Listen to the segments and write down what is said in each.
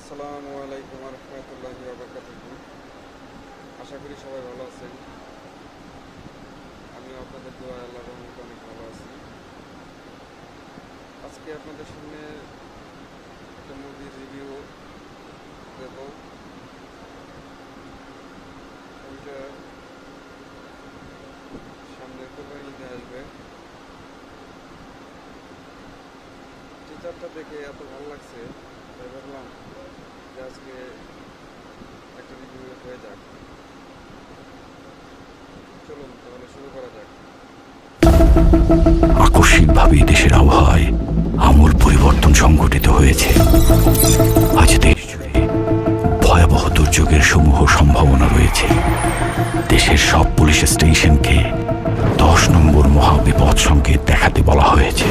আসসালামু আলাইকুম রহমতুল্লাহি ওয়া বারাকাতুহু। আশা করি সবাই ভালো আছেন। আমিও আপনাদের দোয়ায় আল্লাহর রহমতে অনেক ভালো আছি। আজকে আপনাদের সামনে একটা মুভির রিভিউ দেব। মুভিটা সামনের কোরবানিতে আসবে। টিজারটা দেখে এত ভালো লাগছে, তাই ভাবলাম যে আজকে একটা রিভিউ হয়ে যাক। চলুন তাহলে শুরু করা যাক। আকস্মিকভাবে দেশের আবহাওয়ায় আমূল পরিবর্তন সংঘটিত হয়েছে। আজ দেশ জুড়ে ভয়াবহ দুর্যোগের সমূহ সম্ভাবনা রয়েছে। দেশের সব পুলিশ স্টেশনকে 10 নম্বর মহাবিপদ সংকেত দেখাতে বলা হয়েছে।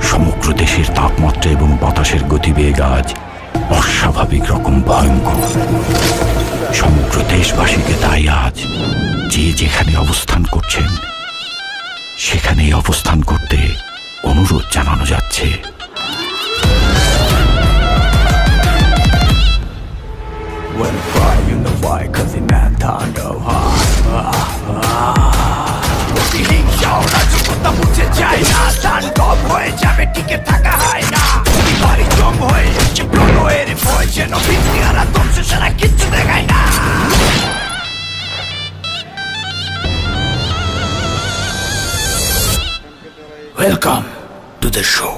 সমগ্র দেশের তাপমাত্রা এবং বাতাসের গতিবেগ আজ অস্বাভাবিক রকম ভয়ঙ্কর। সমগ্র দেশবাসীকে তাই আজ যে যেখানে অবস্থান করছেন সেখানেই অবস্থান করতে অনুরোধ জানানো যাচ্ছে। হয়ে যাবে টিকে থাকা হয় না, বাড়ি জম হয়ে যাচ্ছে প্রণয়ের ভয়, যেন ভিত্তিহারা ধ্বংস সারা কিচ্ছু দেখায় না। Welcome to the show.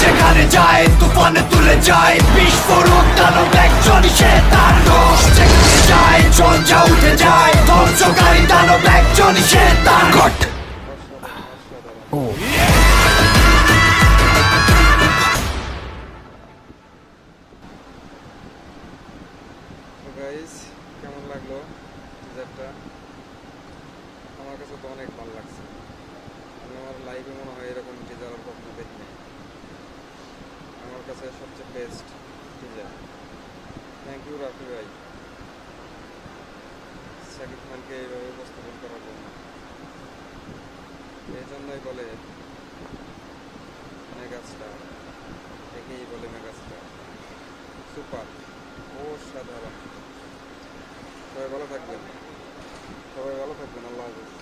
যেখানে যায় তুফানে তুলে যায় বিস্ফোরক দানব একজন শয়তান। যেখানে যায় ঝঞ্ঝা উঠে যায় ধ্বংসকারী দানব একজন শয়তান। গাইস, কেমন লাগলো টিজারটা? আমার কাছে তো অনেক ভালো লাগছে। আমি আমার লাইফে মনে হয় এরকম টিজার আর কখনো দেখিনি। আমার কাছে সবচেয়ে best teaser. Thank you Rafi ভাই, শাকিব খানকে এইভাবে উপস্থাপন করার জন্য। এই জন্যই বলে মেগাস্টার, একেই বলে মেগাস্টার। সুপার, অসাধারণ। সবাই ভালো থাকবেন, আল্লাহ হাফেজ।